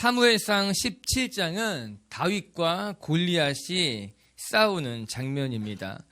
사무엘상 17장은 다윗과 골리앗이 싸우는 장면입니다.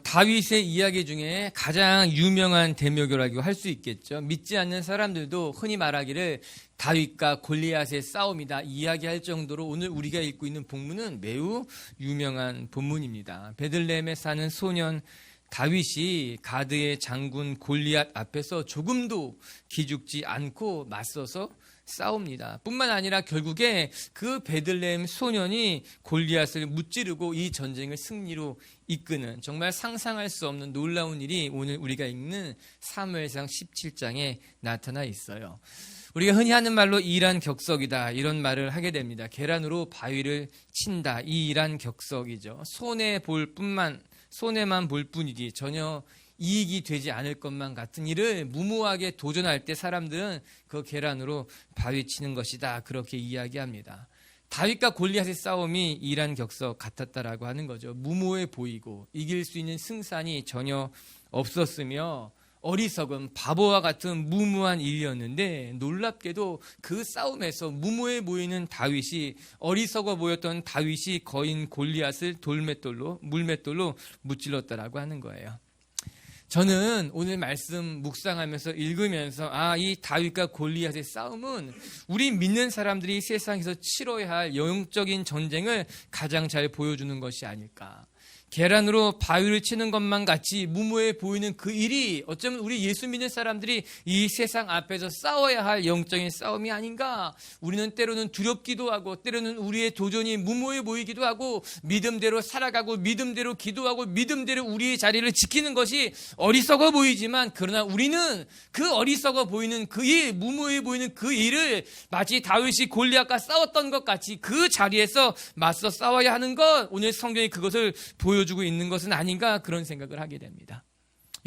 다윗의 이야기 중에 가장 유명한 대묘교라고 할 수 있겠죠. 믿지 않는 사람들도 흔히 말하기를 다윗과 골리앗의 싸움이다 이야기할 정도로 오늘 우리가 읽고 있는 본문은 매우 유명한 본문입니다. 베들레헴에 사는 소년 다윗이 가드의 장군 골리앗 앞에서 조금도 기죽지 않고 맞서서 싸웁니다. 뿐만 아니라 결국에 그 베들레헴 소년이 골리앗을 무찌르고 이 전쟁을 승리로 이끄는 정말 상상할 수 없는 놀라운 일이 오늘 우리가 읽는 사무엘상 17장에 나타나 있어요. 우리가 흔히 하는 말로 이란격석이다 이런 말을 하게 됩니다. 계란으로 바위를 친다 이 이란격석이죠. 손해만 볼 뿐이지 전혀 이익이 되지 않을 것만 같은 일을 무모하게 도전할 때 사람들은 그 계란으로 바위 치는 것이다 그렇게 이야기합니다. 다윗과 골리앗의 싸움이 이란격석 같았다라고 하는 거죠. 무모해 보이고 이길 수 있는 승산이 전혀 없었으며 어리석은 바보와 같은 무모한 일이었는데 놀랍게도 그 싸움에서 무모해 보이는 다윗이 어리석어 보였던 다윗이 거인 골리앗을 물맷돌로 무찔렀다라고 하는 거예요. 저는 오늘 말씀 묵상하면서 읽으면서 이 다윗과 골리앗의 싸움은 우리 믿는 사람들이 세상에서 치러야 할 영적인 전쟁을 가장 잘 보여주는 것이 아닐까. 계란으로 바위를 치는 것만 같이 무모해 보이는 그 일이 어쩌면 우리 예수 믿는 사람들이 이 세상 앞에서 싸워야 할 영적인 싸움이 아닌가. 우리는 때로는 두렵기도 하고 때로는 우리의 도전이 무모해 보이기도 하고 믿음대로 살아가고 믿음대로 기도하고 믿음대로 우리의 자리를 지키는 것이 어리석어 보이지만 그러나 우리는 그 어리석어 보이는 그 일, 무모해 보이는 그 일을 마치 다윗이 골리앗과 싸웠던 것 같이 그 자리에서 맞서 싸워야 하는 것, 오늘 성경이 그것을 보여주고 있는 것은 아닌가 그런 생각을 하게 됩니다.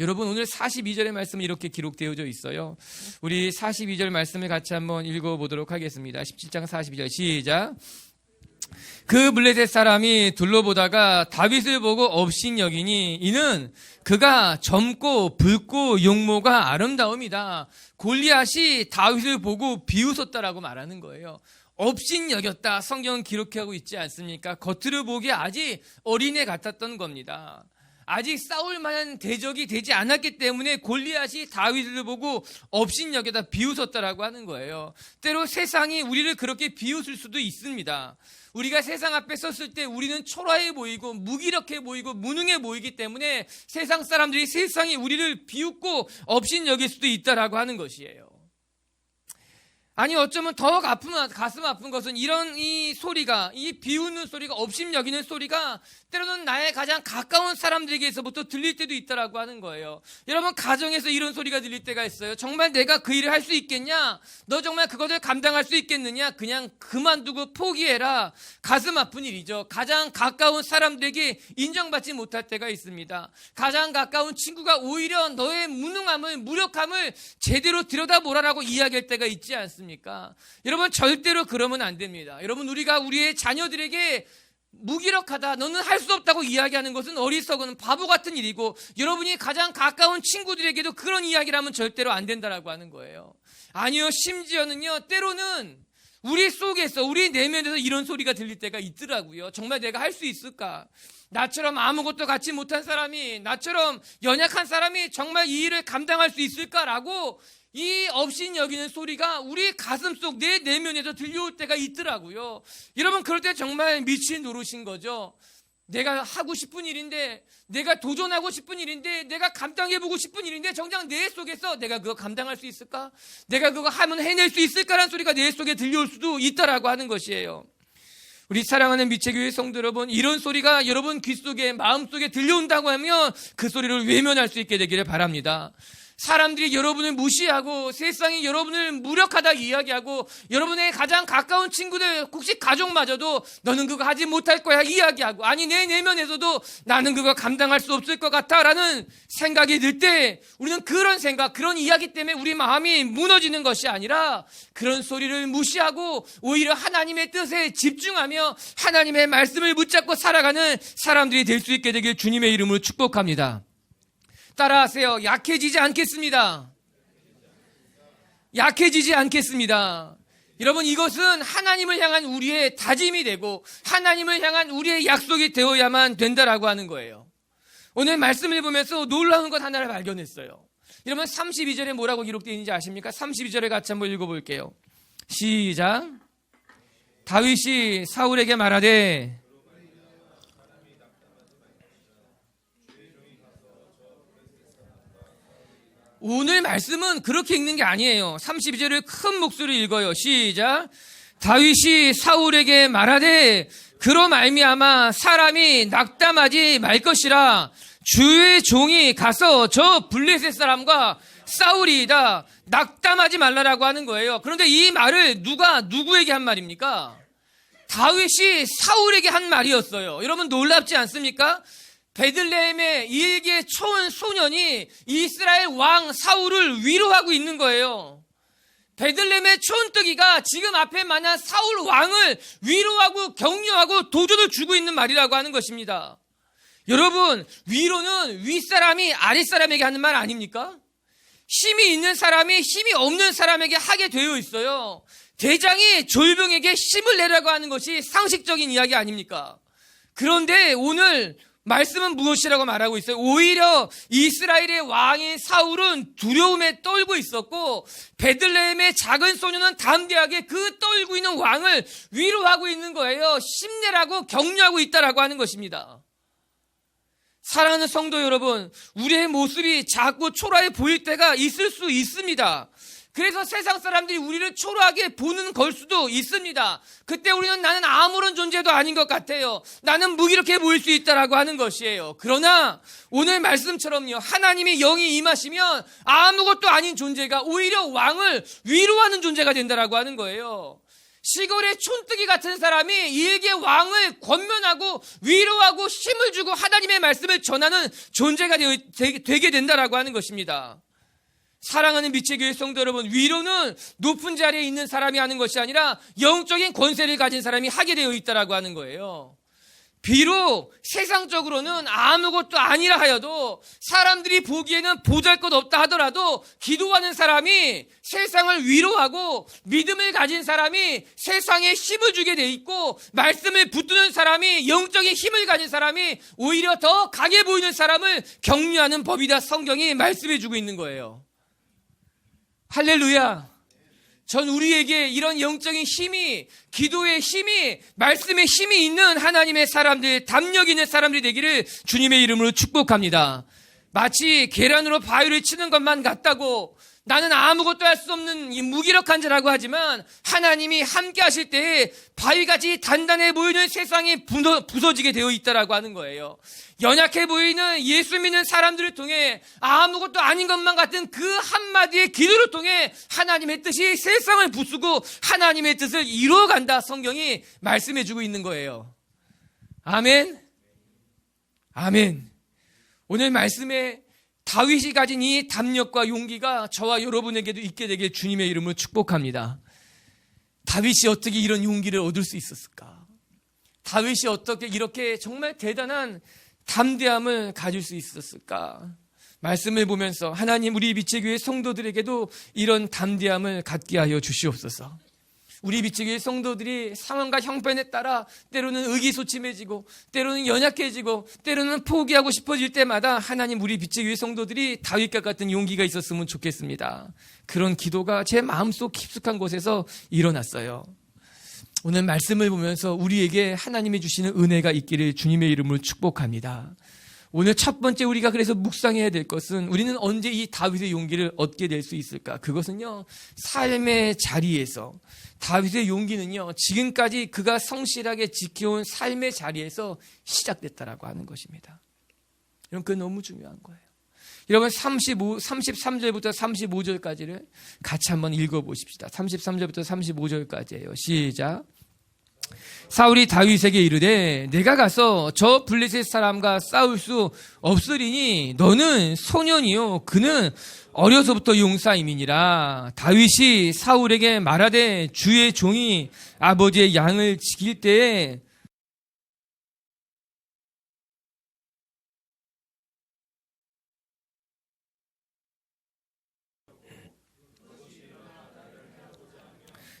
여러분 오늘 42절의 말씀이 이렇게 기록되어져 있어요. 우리 42절 말씀을 같이 한번 읽어보도록 하겠습니다. 17장 42절 시작. 그 블레셋 사람이 둘러보다가 다윗을 보고 업신여기니 이는 그가 젊고 붉고 용모가 아름다움이다. 골리앗이 다윗을 보고 비웃었다라고 말하는 거예요. 업신여겼다. 성경은 기록하고 있지 않습니까? 겉으로 보기에 아직 어린애 같았던 겁니다. 아직 싸울 만한 대적이 되지 않았기 때문에 골리앗이 다윗을 보고 업신여겼다 비웃었다라고 하는 거예요. 때로 세상이 우리를 그렇게 비웃을 수도 있습니다. 우리가 세상 앞에 섰을 때 우리는 초라해 보이고 무기력해 보이고 무능해 보이기 때문에 세상 사람들이 세상이 우리를 비웃고 업신여길 수도 있다라고 하는 것이에요. 아니 어쩌면 더 가슴 아픈 것은 이 소리가, 이 비웃는 소리가, 업신여기는 소리가 때로는 나의 가장 가까운 사람들에게서부터 들릴 때도 있다라고 하는 거예요. 여러분 가정에서 이런 소리가 들릴 때가 있어요. 정말 내가 그 일을 할 수 있겠냐? 너 정말 그것을 감당할 수 있겠느냐? 그냥 그만두고 포기해라. 가슴 아픈 일이죠. 가장 가까운 사람들에게 인정받지 못할 때가 있습니다. 가장 가까운 친구가 오히려 너의 무능함을, 무력함을 제대로 들여다보라라고 이야기할 때가 있지 않습니까? 여러분 절대로 그러면 안 됩니다. 여러분 우리가 우리의 자녀들에게 무기력하다, 너는 할 수 없다고 이야기하는 것은 어리석은 바보 같은 일이고 여러분이 가장 가까운 친구들에게도 그런 이야기를 하면 절대로 안 된다라고 하는 거예요. 아니요, 심지어는요 때로는 우리 속에서, 우리 내면에서 이런 소리가 들릴 때가 있더라고요. 정말 내가 할 수 있을까? 나처럼 아무것도 갖지 못한 사람이, 나처럼 연약한 사람이 정말 이 일을 감당할 수 있을까라고 이 업신여기는 소리가 우리 가슴속 내 내면에서 들려올 때가 있더라고요. 여러분 그럴 때 정말 미친 노릇인 거죠. 내가 하고 싶은 일인데, 내가 도전하고 싶은 일인데, 내가 감당해보고 싶은 일인데 정작 내 속에서 내가 그거 감당할 수 있을까? 내가 그거 하면 해낼 수 있을까라는 소리가 내 속에 들려올 수도 있다라고 하는 것이에요. 우리 사랑하는 미체교회 성도 여러분, 이런 소리가 여러분 귀 속에, 마음속에 들려온다고 하면 그 소리를 외면할 수 있게 되기를 바랍니다. 사람들이 여러분을 무시하고 세상이 여러분을 무력하다 이야기하고 여러분의 가장 가까운 친구들, 혹시 가족마저도 너는 그거 하지 못할 거야 이야기하고, 아니 내 내면에서도 나는 그거 감당할 수 없을 것 같아 라는 생각이 들 때 우리는 그런 생각, 그런 이야기 때문에 우리 마음이 무너지는 것이 아니라 그런 소리를 무시하고 오히려 하나님의 뜻에 집중하며 하나님의 말씀을 붙잡고 살아가는 사람들이 될 수 있게 되길 주님의 이름으로 축복합니다. 따라하세요. 약해지지 않겠습니다. 약해지지 않겠습니다. 여러분, 이것은 하나님을 향한 우리의 다짐이 되고 하나님을 향한 우리의 약속이 되어야만 된다라고 하는 거예요. 오늘 말씀을 보면서 놀라운 것 하나를 발견했어요. 여러분, 32절에 뭐라고 기록되어 있는지 아십니까? 32절에 같이 한번 읽어볼게요. 시작. 다윗이 사울에게 말하되 오늘 말씀은 그렇게 읽는 게 아니에요. 32절을 큰 목소리로 읽어요. 시작. 다윗이 사울에게 말하되 그로 말미암아 사람이 낙담하지 말 것이라 주의 종이 가서 저 블레셋 사람과 싸우리이다. 낙담하지 말라라고 하는 거예요. 그런데 이 말을 누가 누구에게 한 말입니까? 다윗이 사울에게 한 말이었어요. 여러분, 놀랍지 않습니까? 베들레헴의 일개 초은 소년이 이스라엘 왕 사울을 위로하고 있는 거예요. 베들레헴의 촌뜨기가 지금 앞에 만난 사울 왕을 위로하고 격려하고 도전을 주고 있는 말이라고 하는 것입니다. 여러분, 위로는 윗사람이 아랫사람에게 하는 말 아닙니까? 힘이 있는 사람이 힘이 없는 사람에게 하게 되어 있어요. 대장이 졸병에게 힘을 내라고 하는 것이 상식적인 이야기 아닙니까? 그런데 오늘 말씀은 무엇이라고 말하고 있어요? 오히려 이스라엘의 왕인 사울은 두려움에 떨고 있었고 베들레헴의 작은 소녀는 담대하게 그 떨고 있는 왕을 위로하고 있는 거예요. 힘내라고 격려하고 있다라고 하는 것입니다. 사랑하는 성도 여러분, 우리의 모습이 작고 초라해 보일 때가 있을 수 있습니다. 그래서 세상 사람들이 우리를 초라하게 보는 걸 수도 있습니다. 그때 우리는 나는 아무런 존재도 아닌 것 같아요. 나는 무기력해 보일 수 있다라고 하는 것이에요. 그러나 오늘 말씀처럼요, 하나님의 영이 임하시면 아무것도 아닌 존재가 오히려 왕을 위로하는 존재가 된다라고 하는 거예요. 시골의 촌뜨기 같은 사람이 일개 왕을 권면하고 위로하고 힘을 주고 하나님의 말씀을 전하는 존재가 되게 된다라고 하는 것입니다. 사랑하는 빛의 교회 성도 여러분, 위로는 높은 자리에 있는 사람이 하는 것이 아니라 영적인 권세를 가진 사람이 하게 되어 있다라고 하는 거예요. 비록 세상적으로는 아무것도 아니라 하여도 사람들이 보기에는 보잘것없다 하더라도 기도하는 사람이 세상을 위로하고 믿음을 가진 사람이 세상에 힘을 주게 돼 있고 말씀을 붙드는 사람이 영적인 힘을 가진 사람이 오히려 더 강해 보이는 사람을 격려하는 법이다. 성경이 말씀해 주고 있는 거예요. 할렐루야. 전 우리에게 이런 영적인 힘이, 기도의 힘이, 말씀의 힘이 있는 하나님의 사람들, 담력 있는 사람들이 되기를 주님의 이름으로 축복합니다. 마치 계란으로 바위를 치는 것만 같다고 나는 아무것도 할 수 없는 무기력한 자라고 하지만 하나님이 함께 하실 때에 바위같이 단단해 보이는 세상이 부서지게 되어 있다라고 하는 거예요. 연약해 보이는 예수 믿는 사람들을 통해 아무것도 아닌 것만 같은 그 한마디의 기도를 통해 하나님의 뜻이 세상을 부수고 하나님의 뜻을 이루어간다. 성경이 말씀해 주고 있는 거예요. 아멘. 아멘. 오늘 말씀에 다윗이 가진 이 담력과 용기가 저와 여러분에게도 있게 되길 주님의 이름으로 축복합니다. 다윗이 어떻게 이런 용기를 얻을 수 있었을까? 다윗이 어떻게 이렇게 정말 대단한 담대함을 가질 수 있었을까? 말씀을 보면서 하나님, 우리 빛의 교회 성도들에게도 이런 담대함을 갖게 하여 주시옵소서. 우리 빛의 교회 성도들이 상황과 형편에 따라 때로는 의기소침해지고 때로는 연약해지고 때로는 포기하고 싶어질 때마다 하나님, 우리 빛의 교회 성도들이 다윗과 같은 용기가 있었으면 좋겠습니다. 그런 기도가 제 마음속 깊숙한 곳에서 일어났어요. 오늘 말씀을 보면서 우리에게 하나님이 주시는 은혜가 있기를 주님의 이름으로 축복합니다. 오늘 첫 번째 우리가 그래서 묵상해야 될 것은 우리는 언제 이 다윗의 용기를 얻게 될 수 있을까? 그것은요, 삶의 자리에서, 다윗의 용기는요, 지금까지 그가 성실하게 지켜온 삶의 자리에서 시작됐다라고 하는 것입니다. 여러분, 그게 너무 중요한 거예요. 여러분, 33절부터 35절까지를 같이 한번 읽어보십시다. 33절부터 35절까지예요. 시작. 사울이 다윗에게 이르되 내가 가서 저 블레셋 사람과 싸울 수 없으리니 너는 소년이요 그는 어려서부터 용사임이니라. 다윗이 사울에게 말하되 주의 종이 아버지의 양을 지킬 때에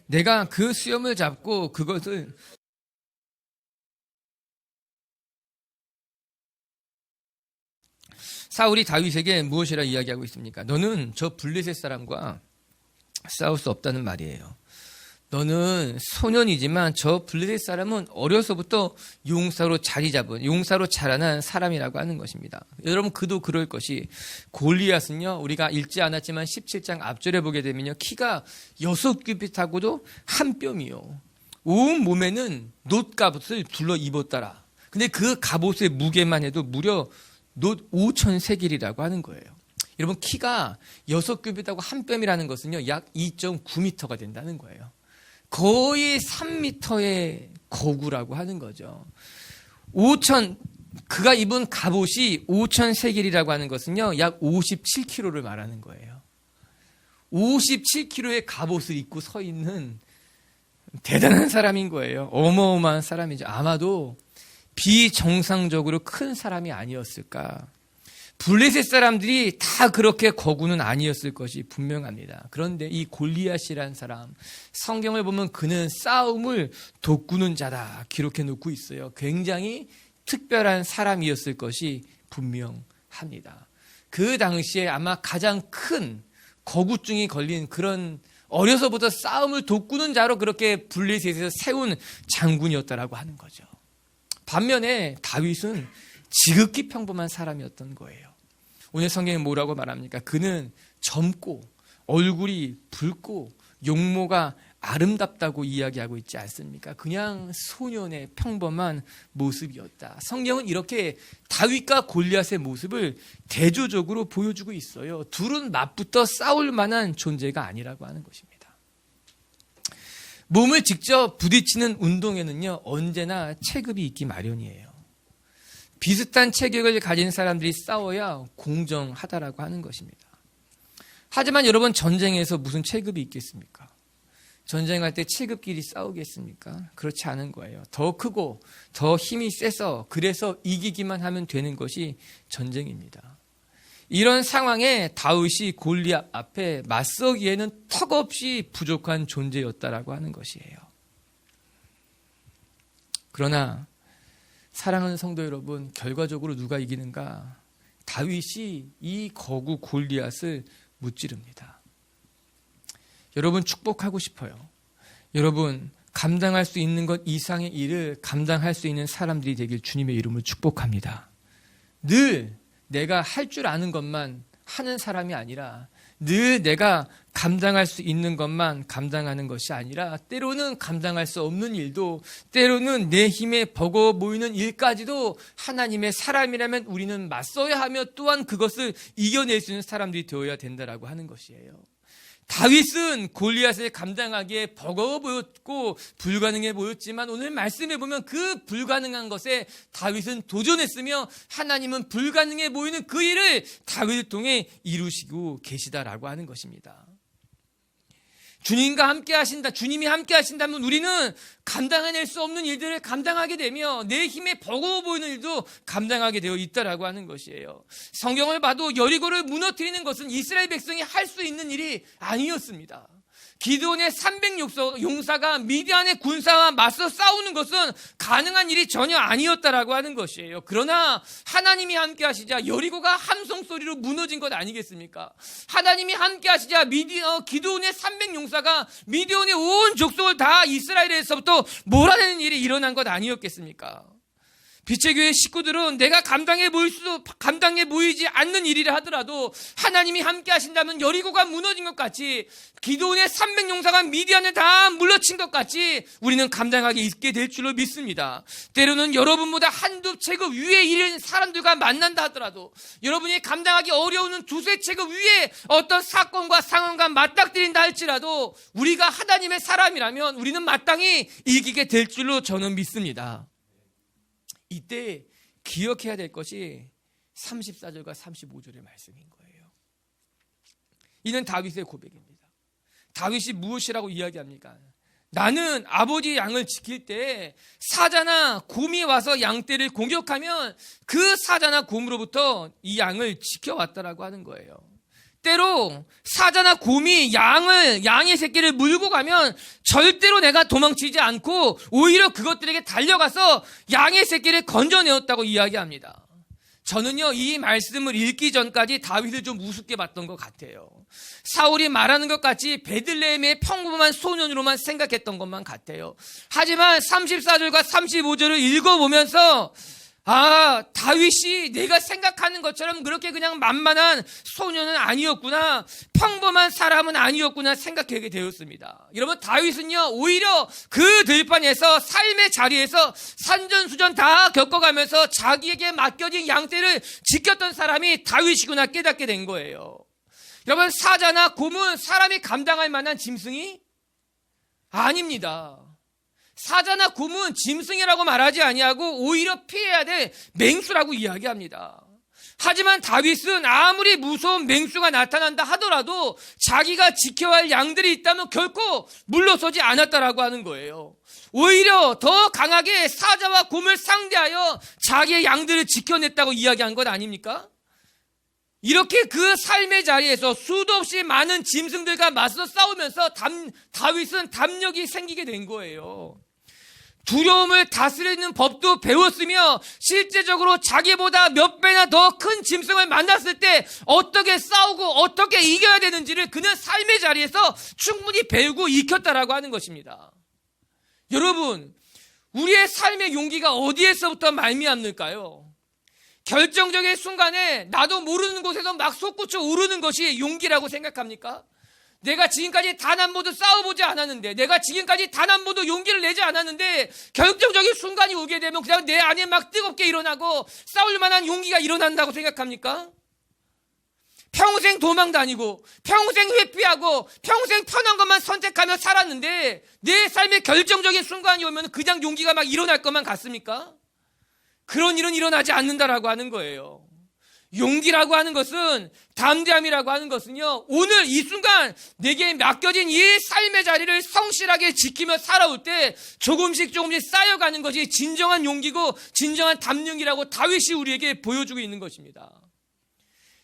내가 그 수염을 잡고 그것을 사울이 다윗에게 무엇이라 이야기하고 있습니까? 너는 저 블레셋 사람과 싸울 수 없다는 말이에요. 너는 소년이지만 저 블레셋 사람은 어려서부터 용사로 자리 잡은, 용사로 자라난 사람이라고 하는 것입니다. 여러분, 그도 그럴 것이, 골리앗은요, 우리가 읽지 않았지만 17장 앞절에 보게 되면요, 키가 6규빗하고도 한 뼘이요. 온 몸에는 놋갑옷을 둘러 입었더라. 근데 그 갑옷의 무게만 해도 무려 놋 5,000세겔이라고 하는 거예요. 여러분, 키가 6규빗하고 한 뼘이라는 것은요, 약 2.9m가 된다는 거예요. 거의 3m의 거구라고 하는 거죠. 그가 입은 갑옷이 5,000세겔이라고 하는 것은요, 약 57kg를 말하는 거예요. 57kg의 갑옷을 입고 서 있는 대단한 사람인 거예요. 어마어마한 사람이죠. 아마도 비정상적으로 큰 사람이 아니었을까. 블레셋 사람들이 다 그렇게 거구는 아니었을 것이 분명합니다. 그런데 이 골리앗이라는 사람, 성경을 보면 그는 싸움을 돋구는 자다 기록해 놓고 있어요. 굉장히 특별한 사람이었을 것이 분명합니다. 그 당시에 아마 가장 큰 거구증이 걸린 그런, 어려서부터 싸움을 돋구는 자로 그렇게 블레셋에서 세운 장군이었다라고 하는 거죠. 반면에 다윗은 지극히 평범한 사람이었던 거예요. 오늘 성경에 뭐라고 말합니까? 그는 젊고 얼굴이 붉고 용모가 아름답다고 이야기하고 있지 않습니까? 그냥 소년의 평범한 모습이었다. 성경은 이렇게 다윗과 골리앗의 모습을 대조적으로 보여주고 있어요. 둘은 맞붙어 싸울 만한 존재가 아니라고 하는 것입니다. 몸을 직접 부딪히는 운동에는요, 언제나 체급이 있기 마련이에요. 비슷한 체격을 가진 사람들이 싸워야 공정하다라고 하는 것입니다. 하지만 여러분, 전쟁에서 무슨 체급이 있겠습니까? 전쟁할 때 체급끼리 싸우겠습니까? 그렇지 않은 거예요. 더 크고 더 힘이 세서, 그래서 이기기만 하면 되는 것이 전쟁입니다. 이런 상황에 다윗이 골리앗 앞에 맞서기에는 턱없이 부족한 존재였다라고 하는 것이에요. 그러나 사랑하는 성도 여러분, 결과적으로 누가 이기는가? 다윗이 이 거구 골리앗을 무찌릅니다. 여러분, 축복하고 싶어요. 여러분, 감당할 수 있는 것 이상의 일을 감당할 수 있는 사람들이 되길 주님의 이름으로 축복합니다. 늘 내가 할 줄 아는 것만 하는 사람이 아니라, 늘 내가 감당할 수 있는 것만 감당하는 것이 아니라, 때로는 감당할 수 없는 일도, 때로는 내 힘에 버거워 보이는 일까지도 하나님의 사람이라면 우리는 맞서야 하며, 또한 그것을 이겨낼 수 있는 사람들이 되어야 된다라고 하는 것이에요. 다윗은 골리앗을 감당하기에 버거워 보였고 불가능해 보였지만, 오늘 말씀해 보면 그 불가능한 것에 다윗은 도전했으며, 하나님은 불가능해 보이는 그 일을 다윗을 통해 이루시고 계시다라고 하는 것입니다. 주님과 함께 하신다, 주님이 함께 하신다면 우리는 감당해낼 수 없는 일들을 감당하게 되며, 내 힘에 버거워 보이는 일도 감당하게 되어 있다라고 하는 것이에요. 성경을 봐도 여리고를 무너뜨리는 것은 이스라엘 백성이 할 수 있는 일이 아니었습니다. 기드온의 300용사가 미디안의 군사와 맞서 싸우는 것은 가능한 일이 전혀 아니었다라고 하는 것이에요. 그러나 하나님이 함께 하시자 여리고가 함성 소리로 무너진 것 아니겠습니까? 하나님이 함께 하시자 기드온의 300용사가 미디안의 온 족속을 다 이스라엘에서부터 몰아내는 일이 일어난 것 아니었겠습니까? 빛의 교회 식구들은 내가 감당해 보이지 않는 일이라 하더라도 하나님이 함께 하신다면 여리고가 무너진 것 같이, 기드온의 300용사가 미디안을 다 물러친 것 같이 우리는 감당하게 있게 될 줄로 믿습니다. 때로는 여러분보다 한두 체급 위에 있는 사람들과 만난다 하더라도, 여러분이 감당하기 어려운 두세 체급 위에 어떤 사건과 상황과 맞닥뜨린다 할지라도, 우리가 하나님의 사람이라면 우리는 마땅히 이기게 될 줄로 저는 믿습니다. 이때 기억해야 될 것이 34절과 35절의 말씀인 거예요. 이는 다윗의 고백입니다. 다윗이 무엇이라고 이야기합니까? 나는 아버지 양을 지킬 때 사자나 곰이 와서 양떼를 공격하면 그 사자나 곰으로부터 이 양을 지켜왔다라고 하는 거예요. 때로 사자나 곰이 양의 새끼를 물고 가면 절대로 내가 도망치지 않고 오히려 그것들에게 달려가서 양의 새끼를 건져내었다고 이야기합니다. 저는요, 이 말씀을 읽기 전까지 다윗을 좀 우습게 봤던 것 같아요. 사울이 말하는 것 같이 베들레헴의 평범한 소년으로만 생각했던 것만 같아요. 하지만 34절과 35절을 읽어보면서 다윗이 내가 생각하는 것처럼 그렇게 그냥 만만한 소년은 아니었구나, 평범한 사람은 아니었구나 생각하게 되었습니다. 여러분, 다윗은요, 오히려 그 들판에서 삶의 자리에서 산전수전 다 겪어가면서 자기에게 맡겨진 양떼를 지켰던 사람이 다윗이구나 깨닫게 된 거예요. 여러분, 사자나 곰은 사람이 감당할 만한 짐승이 아닙니다. 사자나 곰은 짐승이라고 말하지 아니하고 오히려 피해야 될 맹수라고 이야기합니다. 하지만 다윗은 아무리 무서운 맹수가 나타난다 하더라도 자기가 지켜야 할 양들이 있다면 결코 물러서지 않았다라고 하는 거예요. 오히려 더 강하게 사자와 곰을 상대하여 자기의 양들을 지켜냈다고 이야기한 것 아닙니까? 이렇게 그 삶의 자리에서 수도 없이 많은 짐승들과 맞서 싸우면서 다윗은 담력이 생기게 된 거예요. 두려움을 다스리는 법도 배웠으며 실제적으로 자기보다 몇 배나 더 큰 짐승을 만났을 때 어떻게 싸우고 어떻게 이겨야 되는지를 그는 삶의 자리에서 충분히 배우고 익혔다라고 하는 것입니다. 여러분, 우리의 삶의 용기가 어디에서부터 말미암을까요? 결정적인 순간에 나도 모르는 곳에서 막 솟구쳐 오르는 것이 용기라고 생각합니까? 내가 지금까지 단 한 번도 싸워보지 않았는데, 내가 지금까지 단 한 번도 용기를 내지 않았는데 결정적인 순간이 오게 되면 그냥 내 안에 막 뜨겁게 일어나고 싸울 만한 용기가 일어난다고 생각합니까? 평생 도망 다니고 평생 회피하고 평생 편한 것만 선택하며 살았는데 내 삶의 결정적인 순간이 오면 그냥 용기가 막 일어날 것만 같습니까? 그런 일은 일어나지 않는다라고 하는 거예요. 용기라고 하는 것은, 담대함이라고 하는 것은요, 오늘 이 순간 내게 맡겨진 이 삶의 자리를 성실하게 지키며 살아올 때 조금씩 쌓여가는 것이 진정한 용기고 진정한 담력이라고 다윗이 우리에게 보여주고 있는 것입니다.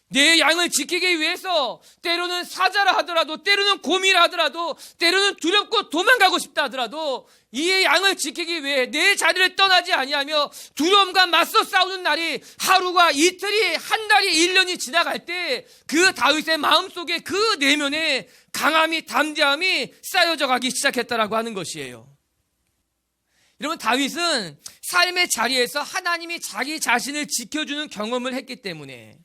내 양을 지키기 위해서 때로는 사자라 하더라도, 때로는 곰이라 하더라도, 때로는 두렵고 도망가고 싶다 하더라도 이 양을 지키기 위해 내 자리를 떠나지 아니하며 두려움과 맞서 싸우는 날이 하루가 이틀이 한 달이 1년이 지나갈 때 그 다윗의 마음속에 그 내면에 강함이, 담대함이 쌓여져 가기 시작했다라고 하는 것이에요. 여러분, 다윗은 삶의 자리에서 하나님이 자기 자신을 지켜주는 경험을 했기 때문에,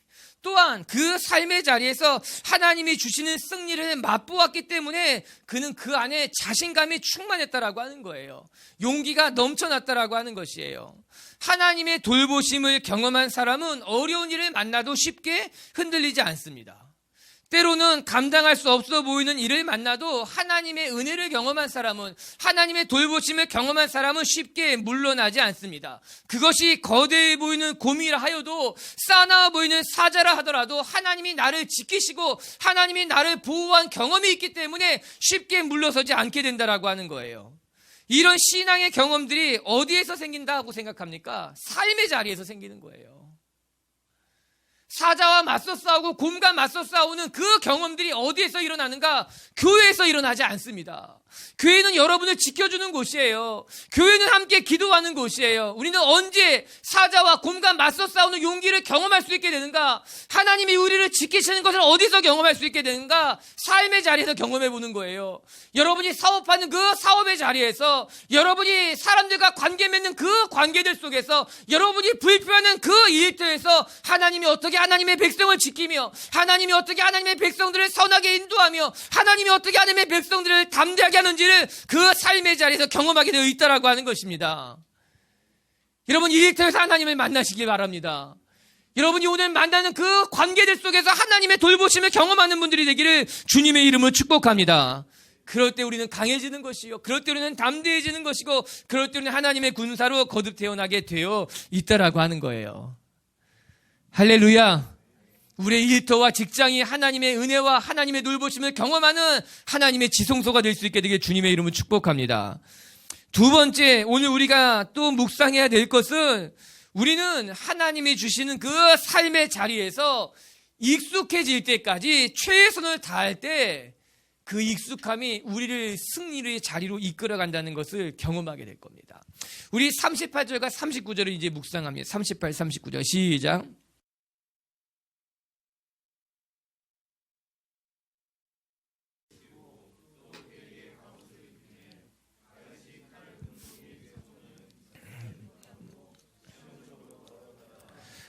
또한 그 삶의 자리에서 하나님이 주시는 승리를 맛보았기 때문에 그는 그 안에 자신감이 충만했다라고 하는 거예요. 용기가 넘쳐났다라고 하는 것이에요. 하나님의 돌보심을 경험한 사람은 어려운 일을 만나도 쉽게 흔들리지 않습니다. 때로는 감당할 수 없어 보이는 일을 만나도 하나님의 은혜를 경험한 사람은, 하나님의 돌보심을 경험한 사람은 쉽게 물러나지 않습니다. 그것이 거대해 보이는 곰이라 하여도, 싸나워 보이는 사자라 하더라도 하나님이 나를 지키시고 하나님이 나를 보호한 경험이 있기 때문에 쉽게 물러서지 않게 된다라고 하는 거예요. 이런 신앙의 경험들이 어디에서 생긴다고 생각합니까? 삶의 자리에서 생기는 거예요. 사자와 맞서 싸우고 곰과 맞서 싸우는 그 경험들이 어디에서 일어나는가? 교회에서 일어나지 않습니다. 교회는 여러분을 지켜주는 곳이에요. 교회는 함께 기도하는 곳이에요. 우리는 언제 사자와 곰과 맞서 싸우는 용기를 경험할 수 있게 되는가? 하나님이 우리를 지키시는 것을 어디서 경험할 수 있게 되는가? 삶의 자리에서 경험해 보는 거예요. 여러분이 사업하는 그 사업의 자리에서, 여러분이 사람들과 관계 맺는 그 관계들 속에서, 여러분이 불표하는 그 일터에서 하나님이 어떻게 하나님의 백성을 지키며, 하나님이 어떻게 하나님의 백성들을 선하게 인도하며, 하나님이 어떻게 하나님의 백성들을 담대하게 하는지를 그 삶의 자리에서 경험하게 되어 있다라고 하는 것입니다. 여러분, 이 일터에서 하나님을 만나시길 바랍니다. 여러분이 오늘 만나는 그 관계들 속에서 하나님의 돌보심을 경험하는 분들이 되기를 주님의 이름으로 축복합니다. 그럴 때 우리는 강해지는 것이요, 그럴 때 우리는 담대해지는 것이고, 그럴 때 우리는 하나님의 군사로 거듭 태어나게 되어 있다라고 하는 거예요. 할렐루야. 우리의 일터와 직장이 하나님의 은혜와 하나님의 돌보심을 경험하는 하나님의 지성소가 될 수 있게 되길 주님의 이름으로 축복합니다. 두 번째, 오늘 우리가 또 묵상해야 될 것은, 우리는 하나님이 주시는 그 삶의 자리에서 익숙해질 때까지 최선을 다할 때 그 익숙함이 우리를 승리의 자리로 이끌어간다는 것을 경험하게 될 겁니다. 우리 38절과 39절을 이제 묵상합니다. 38, 39절 시작.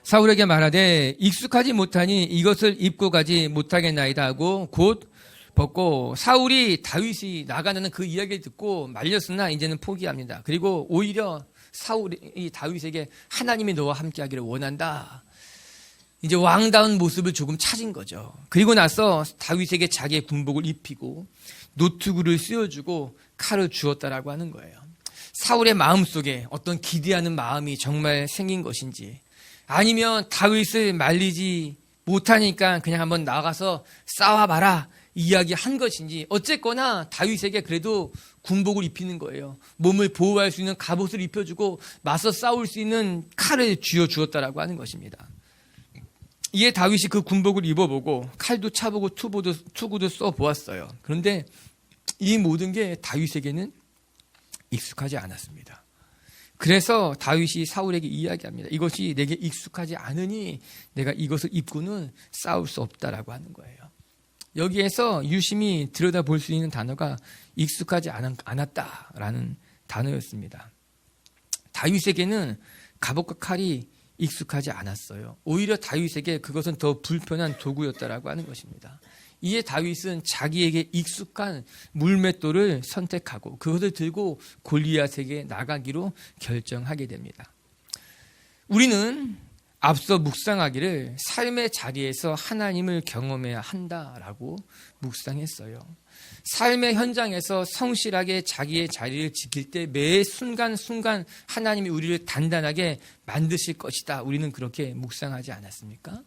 사울에게 말하되 익숙하지 못하니 이것을 입고 가지 못하겠나이다 하고 곧 벗고, 사울이 다윗이 나가는 그 이야기를 듣고 말렸으나 이제는 포기합니다. 그리고 오히려 사울이 다윗에게 하나님이 너와 함께하기를 원한다, 이제 왕다운 모습을 조금 찾은 거죠. 그리고 나서 다윗에게 자기의 군복을 입히고 노트구를 씌워주고 칼을 주었다라고 하는 거예요. 사울의 마음속에 어떤 기대하는 마음이 정말 생긴 것인지, 아니면 다윗을 말리지 못하니까 그냥 한번 나가서 싸워봐라 이야기한 것인지, 어쨌거나 다윗에게 그래도 군복을 입히는 거예요. 몸을 보호할 수 있는 갑옷을 입혀주고 맞서 싸울 수 있는 칼을 쥐어주었다라고 하는 것입니다. 이에 다윗이 그 군복을 입어보고 칼도 차보고 투구도 써보았어요. 그런데 이 모든 게 다윗에게는 익숙하지 않았습니다. 그래서 다윗이 사울에게 이야기합니다. 이것이 내게 익숙하지 않으니 내가 이것을 입고는 싸울 수 없다라고 하는 거예요. 여기에서 유심히 들여다볼 수 있는 단어가 익숙하지 않았다라는 단어였습니다. 다윗에게는 갑옷과 칼이 익숙하지 않았어요. 오히려 다윗에게 그것은 더 불편한 도구였다라고 하는 것입니다. 이에 다윗은 자기에게 익숙한 물맷돌을 선택하고 그것을 들고 골리앗에게 나가기로 결정하게 됩니다. 우리는 앞서 묵상하기를 삶의 자리에서 하나님을 경험해야 한다라고 묵상했어요. 삶의 현장에서 성실하게 자기의 자리를 지킬 때 매 순간순간 하나님이 우리를 단단하게 만드실 것이다, 우리는 그렇게 묵상하지 않았습니까?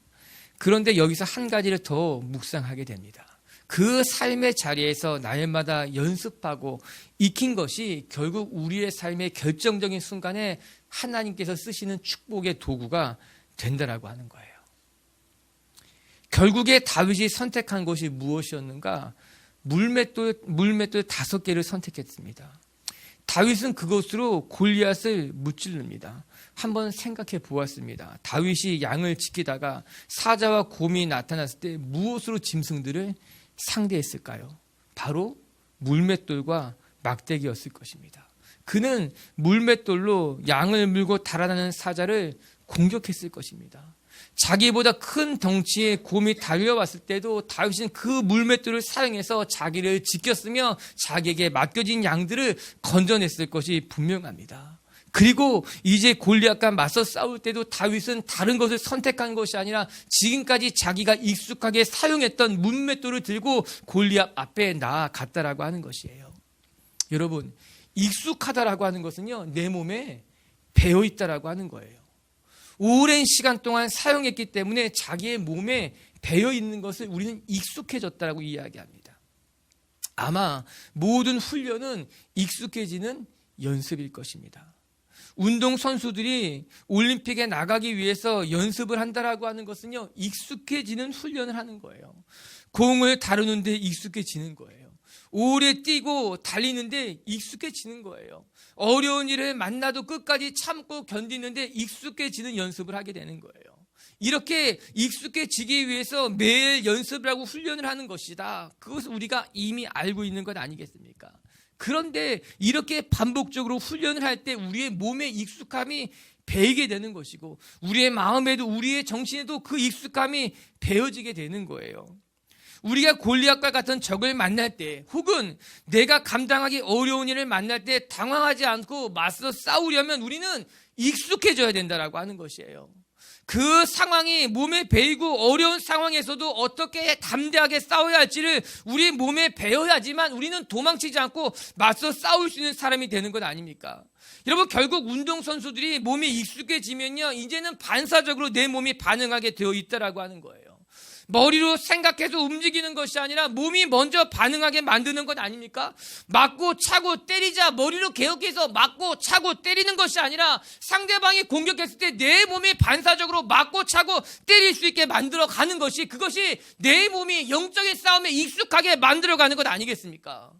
그런데 여기서 한 가지를 더 묵상하게 됩니다. 그 삶의 자리에서 날마다 연습하고 익힌 것이 결국 우리의 삶의 결정적인 순간에 하나님께서 쓰시는 축복의 도구가 된다라고 하는 거예요. 결국에 다윗이 선택한 것이 무엇이었는가? 물맷돌 5개를 선택했습니다. 다윗은 그것으로 골리앗을 무찌릅니다. 한번 생각해 보았습니다. 다윗이 양을 지키다가 사자와 곰이 나타났을 때 무엇으로 짐승들을 상대했을까요? 바로 물맷돌과 막대기였을 것입니다. 그는 물맷돌로 양을 물고 달아나는 사자를 공격했을 것입니다. 자기보다 큰 덩치의 곰이 달려왔을 때도 다윗은 그 물맷돌을 사용해서 자기를 지켰으며 자기에게 맡겨진 양들을 건져냈을 것이 분명합니다. 그리고 이제 골리앗과 맞서 싸울 때도 다윗은 다른 것을 선택한 것이 아니라 지금까지 자기가 익숙하게 사용했던 물맷돌을 들고 골리앗 앞에 나아갔다라고 하는 것이에요. 여러분, 익숙하다라고 하는 것은요, 내 몸에 배어있다라고 하는 거예요. 오랜 시간 동안 사용했기 때문에 자기의 몸에 배어있는 것을 우리는 익숙해졌다라고 이야기합니다. 아마 모든 훈련은 익숙해지는 연습일 것입니다. 운동선수들이 올림픽에 나가기 위해서 연습을 한다라고 하는 것은요, 익숙해지는 훈련을 하는 거예요. 공을 다루는데 익숙해지는 거예요. 오래 뛰고 달리는데 익숙해지는 거예요. 어려운 일을 만나도 끝까지 참고 견디는데 익숙해지는 연습을 하게 되는 거예요. 이렇게 익숙해지기 위해서 매일 연습을 하고 훈련을 하는 것이다. 그것을 우리가 이미 알고 있는 것 아니겠습니까? 그런데 이렇게 반복적으로 훈련을 할 때 우리의 몸의 익숙함이 배이게 되는 것이고, 우리의 마음에도 우리의 정신에도 그 익숙함이 배어지게 되는 거예요. 우리가 골리앗과 같은 적을 만날 때, 혹은 내가 감당하기 어려운 일을 만날 때 당황하지 않고 맞서 싸우려면 우리는 익숙해져야 된다라고 하는 것이에요. 그 상황이 몸에 배이고 어려운 상황에서도 어떻게 담대하게 싸워야 할지를 우리 몸에 배워야지만 우리는 도망치지 않고 맞서 싸울 수 있는 사람이 되는 것 아닙니까? 여러분, 결국 운동선수들이 몸이 익숙해지면요, 이제는 반사적으로 내 몸이 반응하게 되어 있다라고 하는 거예요. 머리로 생각해서 움직이는 것이 아니라 몸이 먼저 반응하게 만드는 것 아닙니까? 맞고 차고 때리자 머리로 개혁해서 맞고 차고 때리는 것이 아니라 상대방이 공격했을 때 내 몸이 반사적으로 맞고 차고 때릴 수 있게 만들어가는 것이, 그것이 내 몸이 영적인 싸움에 익숙하게 만들어가는 것 아니겠습니까?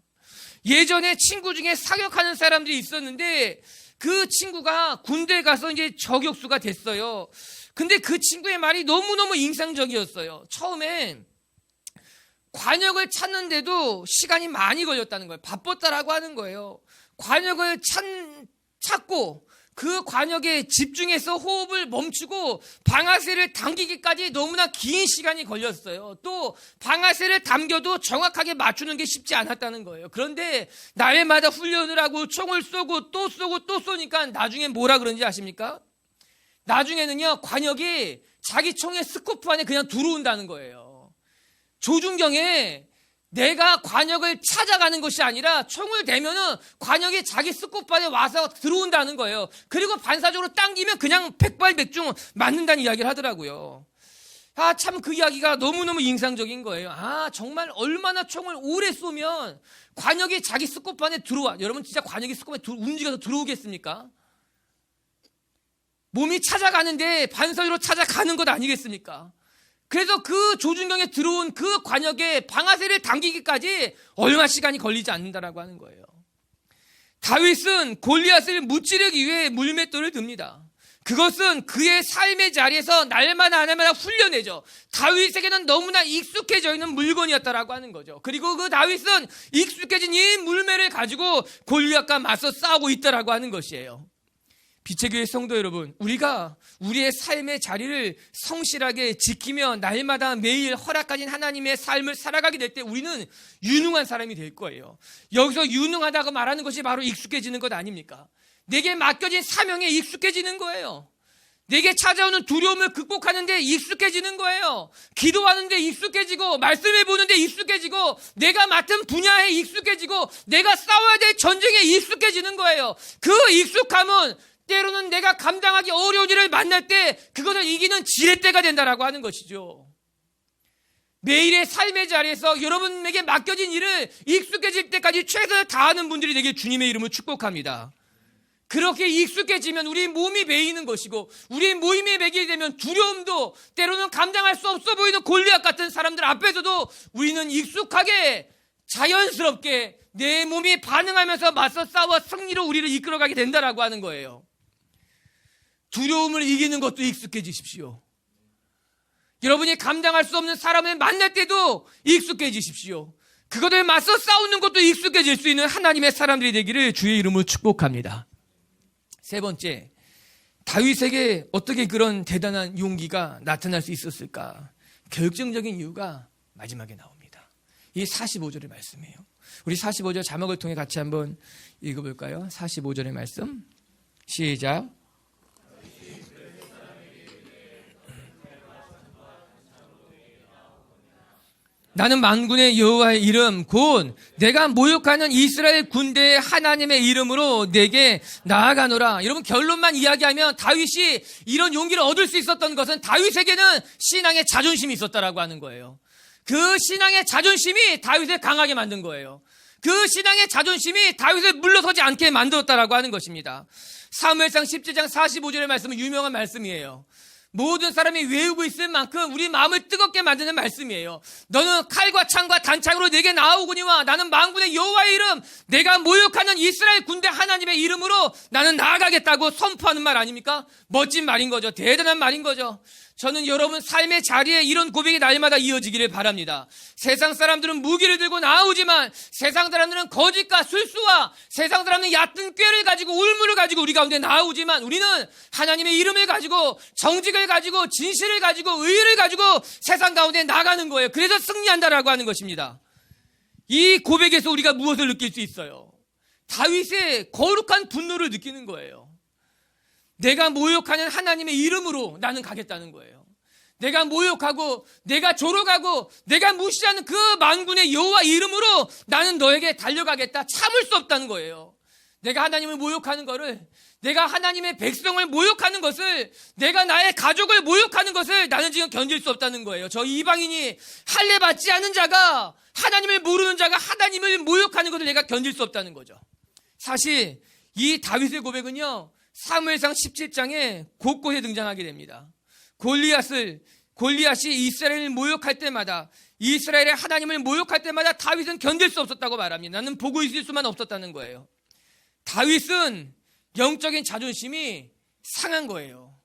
예전에 친구 중에 사격하는 사람들이 있었는데 그 친구가 군대에 가서 이제 저격수가 됐어요. 근데 그 친구의 말이 너무너무 인상적이었어요. 처음에 관역을 찾는데도 시간이 많이 걸렸다는 거예요. 바빴다라고 하는 거예요. 관역을 찾고 그 관역에 집중해서 호흡을 멈추고 방아쇠를 당기기까지 너무나 긴 시간이 걸렸어요. 또 방아쇠를 당겨도 정확하게 맞추는 게 쉽지 않았다는 거예요. 그런데 날마다 훈련을 하고 총을 쏘고 또 쏘고 또 쏘니까 나중에 뭐라 그런지 아십니까? 나중에는요, 관역이 자기 총의 스코프 안에 그냥 들어온다는 거예요. 조준경에 내가 관역을 찾아가는 것이 아니라 총을 대면은 관역이 자기 스코프 안에 와서 들어온다는 거예요. 그리고 반사적으로 당기면 그냥 백발백중 맞는다는 이야기를 하더라고요. 참 그 이야기가 너무너무 인상적인 거예요. 정말 얼마나 총을 오래 쏘면 관역이 자기 스코프 안에 들어와. 여러분 진짜 관역이 스코프 안에 움직여서 들어오겠습니까? 몸이 찾아가는데 반사적으로 찾아가는 것 아니겠습니까? 그래서 그 조준경에 들어온 그 관역에 방아쇠를 당기기까지 얼마 시간이 걸리지 않는다라고 하는 거예요. 다윗은 골리앗을 무찌르기 위해 물맷돌을 듭니다. 그것은 그의 삶의 자리에서 날마다 훈련해져 다윗에게는 너무나 익숙해져 있는 물건이었다라고 하는 거죠. 그리고 그 다윗은 익숙해진 이 물매를 가지고 골리앗과 맞서 싸우고 있다라고 하는 것이에요. 빛의 교회 성도 여러분, 우리가 우리의 삶의 자리를 성실하게 지키며 날마다 매일 허락하신 하나님의 삶을 살아가게 될 때 우리는 유능한 사람이 될 거예요. 여기서 유능하다고 말하는 것이 바로 익숙해지는 것 아닙니까? 내게 맡겨진 사명에 익숙해지는 거예요. 내게 찾아오는 두려움을 극복하는 데 익숙해지는 거예요. 기도하는 데 익숙해지고 말씀을 보는 데 익숙해지고 내가 맡은 분야에 익숙해지고 내가 싸워야 될 전쟁에 익숙해지는 거예요. 그 익숙함은 때로는 내가 감당하기 어려운 일을 만날 때 그것을 이기는 지렛대가 된다라고 하는 것이죠. 매일의 삶의 자리에서 여러분에게 맡겨진 일을 익숙해질 때까지 최선을 다하는 분들이 되길 주님의 이름으로 축복합니다. 그렇게 익숙해지면 우리 몸이 배이는 것이고 우리 모임에 배게 되면 두려움도 때로는 감당할 수 없어 보이는 골리앗 같은 사람들 앞에서도 우리는 익숙하게 자연스럽게 내 몸이 반응하면서 맞서 싸워 승리로 우리를 이끌어가게 된다라고 하는 거예요. 두려움을 이기는 것도 익숙해지십시오. 여러분이 감당할 수 없는 사람을 만날 때도 익숙해지십시오. 그것을 맞서 싸우는 것도 익숙해질 수 있는 하나님의 사람들이 되기를 주의 이름으로 축복합니다. 세 번째, 다윗에게 어떻게 그런 대단한 용기가 나타날 수 있었을까? 결정적인 이유가 마지막에 나옵니다. 이 45절의 말씀이에요. 우리 45절 자막을 통해 같이 한번 읽어볼까요? 45절의 말씀 시작. 나는 만군의 여호와의 이름 곧 내가 모욕하는 이스라엘 군대의 하나님의 이름으로 내게 나아가노라. 여러분 결론만 이야기하면 다윗이 이런 용기를 얻을 수 있었던 것은 다윗에게는 신앙의 자존심이 있었다라고 하는 거예요. 그 신앙의 자존심이 다윗을 강하게 만든 거예요. 그 신앙의 자존심이 다윗을 물러서지 않게 만들었다라고 하는 것입니다. 사무엘상 17장 45절의 말씀은 유명한 말씀이에요. 모든 사람이 외우고 있을 만큼 우리 마음을 뜨겁게 만드는 말씀이에요. 너는 칼과 창과 단창으로 내게 나아오거니와 나는 만군의 여호와의 이름 내가 모욕하는 이스라엘 군대 하나님의 이름으로 나는 나아가겠다고 선포하는 말 아닙니까? 멋진 말인 거죠. 대단한 말인 거죠. 저는 여러분 삶의 자리에 이런 고백이 날마다 이어지기를 바랍니다. 세상 사람들은 무기를 들고 나오지만 세상 사람들은 거짓과 술수와 세상 사람들은 얕은 꾀를 가지고 울무를 가지고 우리 가운데 나오지만 우리는 하나님의 이름을 가지고 정직을 가지고 진실을 가지고 의를 가지고 세상 가운데 나가는 거예요. 그래서 승리한다라고 하는 것입니다. 이 고백에서 우리가 무엇을 느낄 수 있어요? 다윗의 거룩한 분노를 느끼는 거예요. 내가 모욕하는 하나님의 이름으로 나는 가겠다는 거예요. 내가 모욕하고 내가 조롱하고 내가 무시하는 그 만군의 여호와 이름으로 나는 너에게 달려가겠다. 참을 수 없다는 거예요. 내가 하나님을 모욕하는 것을, 내가 하나님의 백성을 모욕하는 것을, 내가 나의 가족을 모욕하는 것을 나는 지금 견딜 수 없다는 거예요. 저 이방인이 할례 받지 않은 자가, 하나님을 모르는 자가 하나님을 모욕하는 것을 내가 견딜 수 없다는 거죠. 사실 이 다윗의 고백은요, 사무엘상 17장에 곳곳에 등장하게 됩니다. 골리앗이 이스라엘을 모욕할 때마다, 이스라엘의 하나님을 모욕할 때마다 다윗은 견딜 수 없었다고 말합니다. 나는 보고 있을 수만 없었다는 거예요. 다윗은 영적인 자존심이 상한 거예요.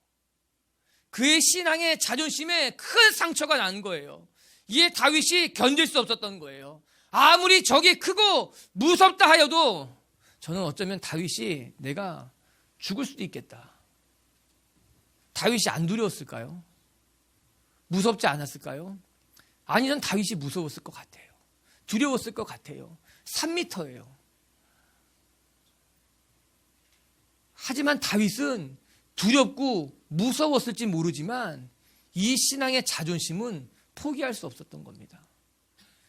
그의 신앙의 자존심에 큰 상처가 난 거예요. 이에 다윗이 견딜 수 없었던 거예요. 아무리 적이 크고 무섭다 하여도 저는 어쩌면 다윗이 내가 죽을 수도 있겠다. 다윗이 안 두려웠을까요? 무섭지 않았을까요? 아니, 전 다윗이 무서웠을 것 같아요. 두려웠을 것 같아요. 3m예요. 하지만 다윗은 두렵고 무서웠을지 모르지만 이 신앙의 자존심은 포기할 수 없었던 겁니다.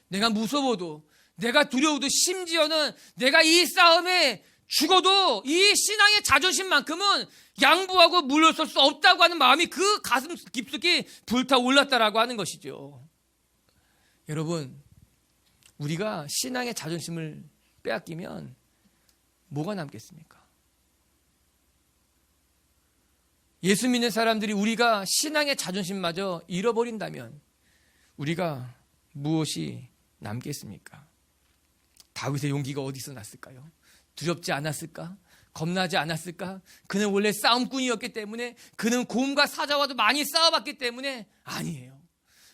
내가 무서워도, 내가 두려워도, 심지어는 내가 이 싸움에 죽어도 이 신앙의 자존심만큼은 양보하고 물러설 수 없다고 하는 마음이 그 가슴 깊숙이 불타올랐다라고 하는 것이죠. 여러분, 우리가 신앙의 자존심을 빼앗기면 뭐가 남겠습니까? 예수 믿는 사람들이 우리가 신앙의 자존심마저 잃어버린다면 우리가 무엇이 남겠습니까? 다윗의 용기가 어디서 났을까요? 두렵지 않았을까? 겁나지 않았을까? 그는 원래 싸움꾼이었기 때문에, 그는 곰과 사자와도 많이 싸워봤기 때문에? 아니에요.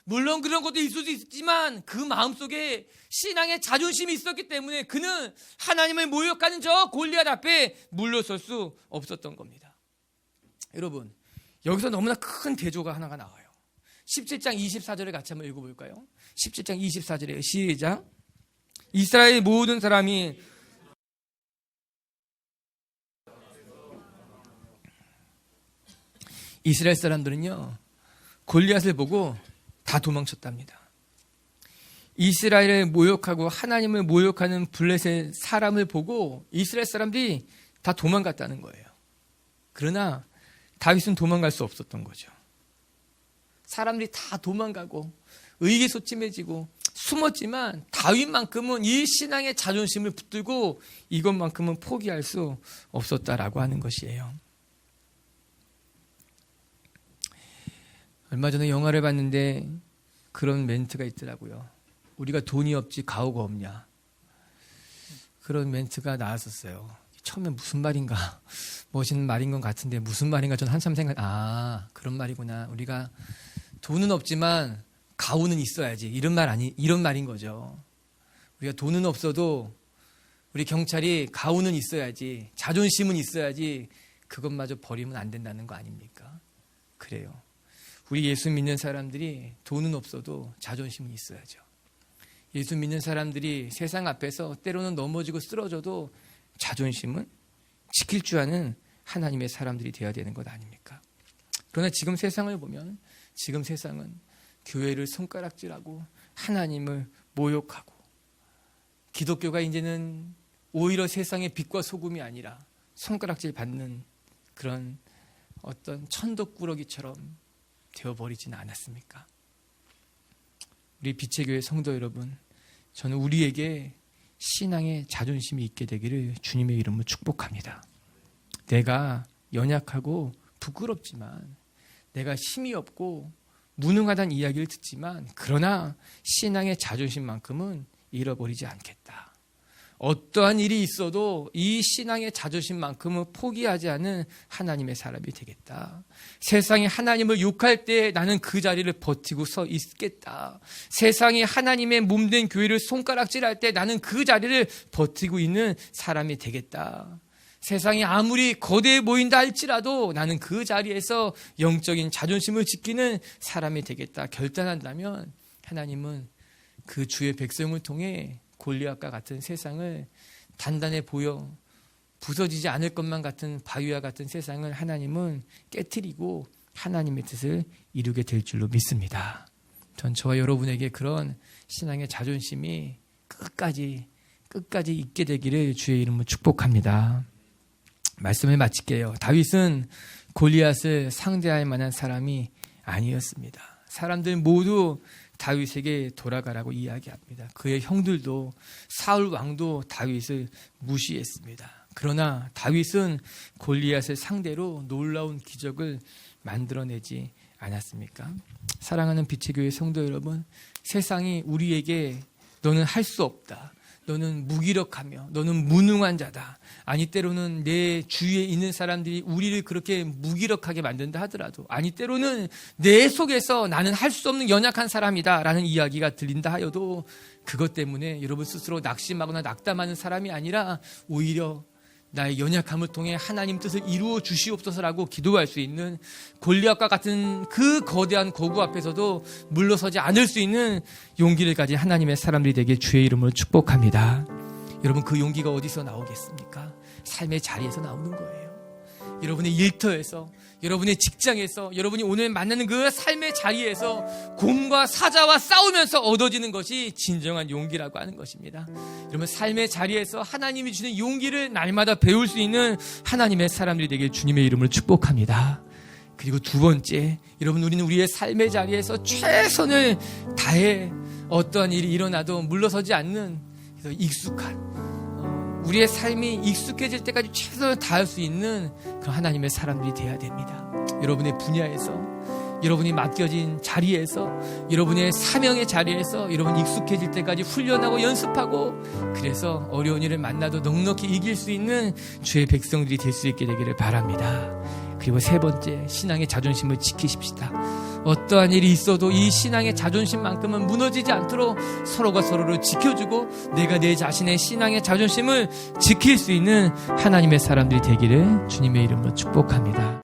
물론 그런 것도 있을 수 있지만 그 마음속에 신앙의 자존심이 있었기 때문에 그는 하나님을 모욕하는 저 골리앗 앞에 물러설 수 없었던 겁니다. 여러분, 여기서 너무나 큰 대조가 하나가 나와요. 17장 24절에 같이 한번 읽어볼까요? 17장 24절에 시작. 이스라엘 모든 사람이 이스라엘 사람들은요, 골리앗을 보고 다 도망쳤답니다. 이스라엘을 모욕하고 하나님을 모욕하는 블레셋 사람을 보고 이스라엘 사람들이 다 도망갔다는 거예요. 그러나 다윗은 도망갈 수 없었던 거죠. 사람들이 다 도망가고 의기소침해지고 숨었지만 다윗만큼은 이 신앙의 자존심을 붙들고 이것만큼은 포기할 수 없었다라고 하는 것이에요. 얼마 전에 영화를 봤는데 그런 멘트가 있더라고요. 우리가 돈이 없지 가오가 없냐. 그런 멘트가 나왔었어요. 처음에 무슨 말인가, 멋있는 말인 것 같은데 무슨 말인가 전 한참 그런 말이구나. 우리가 돈은 없지만 가오는 있어야지. 이런 말인 거죠. 우리가 돈은 없어도 우리 경찰이 가오는 있어야지. 자존심은 있어야지. 그것마저 버리면 안 된다는 거 아닙니까? 그래요. 우리 예수 믿는 사람들이 돈은 없어도 자존심은 있어야죠. 예수 믿는 사람들이 세상 앞에서 때로는 넘어지고 쓰러져도 자존심은 지킬 줄 아는 하나님의 사람들이 되어야 되는 것 아닙니까? 그러나 지금 세상을 보면 지금 세상은 교회를 손가락질하고 하나님을 모욕하고 기독교가 이제는 오히려 세상의 빛과 소금이 아니라 손가락질 받는 그런 어떤 천덕꾸러기처럼 되어버리지는 않았습니까? 우리 빛의 교회 성도 여러분, 저는 우리에게 신앙의 자존심이 있게 되기를 주님의 이름으로 축복합니다. 내가 연약하고 부끄럽지만, 내가 힘이 없고 무능하다는 이야기를 듣지만, 그러나 신앙의 자존심만큼은 잃어버리지 않겠다. 어떠한 일이 있어도 이 신앙의 자존심만큼은 포기하지 않은 하나님의 사람이 되겠다. 세상이 하나님을 욕할 때 나는 그 자리를 버티고 서 있겠다. 세상이 하나님의 몸된 교회를 손가락질할 때 나는 그 자리를 버티고 있는 사람이 되겠다. 세상이 아무리 거대해 보인다 할지라도 나는 그 자리에서 영적인 자존심을 지키는 사람이 되겠다. 결단한다면 하나님은 그 주의 백성을 통해 골리앗과 같은 세상을 단단해 보여 부서지지 않을 것만 같은 바위와 같은 세상을 하나님은 깨트리고 하나님의 뜻을 이루게 될 줄로 믿습니다. 전 저와 여러분에게 그런 신앙의 자존심이 끝까지 끝까지 있게 되기를 주의 이름으로 축복합니다. 말씀을 마칠게요. 다윗은 골리앗을 상대할 만한 사람이 아니었습니다. 사람들 모두 다윗에게 돌아가라고 이야기합니다. 그의 형들도 사울 왕도 다윗을 무시했습니다. 그러나 다윗은 골리앗을 상대로 놀라운 기적을 만들어내지 않았습니까? 사랑하는 빛의 교회 성도 여러분, 세상이 우리에게 너는 할 수 없다, 너는 무기력하며 너는 무능한 자다, 아니 때로는 내 주위에 있는 사람들이 우리를 그렇게 무기력하게 만든다 하더라도, 아니 때로는 내 속에서 나는 할 수 없는 연약한 사람이다 라는 이야기가 들린다 하여도 그것 때문에 여러분 스스로 낙심하거나 낙담하는 사람이 아니라 오히려 나의 연약함을 통해 하나님 뜻을 이루어 주시옵소서라고 기도할 수 있는, 골리앗과 같은 그 거대한 거구 앞에서도 물러서지 않을 수 있는 용기를 가진 하나님의 사람들이 되게 주의 이름으로 축복합니다. 여러분, 그 용기가 어디서 나오겠습니까? 삶의 자리에서 나오는 거예요. 여러분의 일터에서, 여러분의 직장에서, 여러분이 오늘 만나는 그 삶의 자리에서 곰과 사자와 싸우면서 얻어지는 것이 진정한 용기라고 하는 것입니다. 여러분, 삶의 자리에서 하나님이 주는 용기를 날마다 배울 수 있는 하나님의 사람들이 되길 주님의 이름으로 축복합니다. 그리고 두 번째, 여러분, 우리는 우리의 삶의 자리에서 최선을 다해 어떠한 일이 일어나도 물러서지 않는 익숙한, 우리의 삶이 익숙해질 때까지 최선을 다할 수 있는 그런 하나님의 사람들이 되어야 됩니다. 여러분의 분야에서, 여러분이 맡겨진 자리에서, 여러분의 사명의 자리에서 여러분 익숙해질 때까지 훈련하고 연습하고, 그래서 어려운 일을 만나도 넉넉히 이길 수 있는 주의 백성들이 될 수 있게 되기를 바랍니다. 그리고 세 번째, 신앙의 자존심을 지키십시다. 어떠한 일이 있어도 이 신앙의 자존심만큼은 무너지지 않도록 서로가 서로를 지켜주고 내가 내 자신의 신앙의 자존심을 지킬 수 있는 하나님의 사람들이 되기를 주님의 이름으로 축복합니다.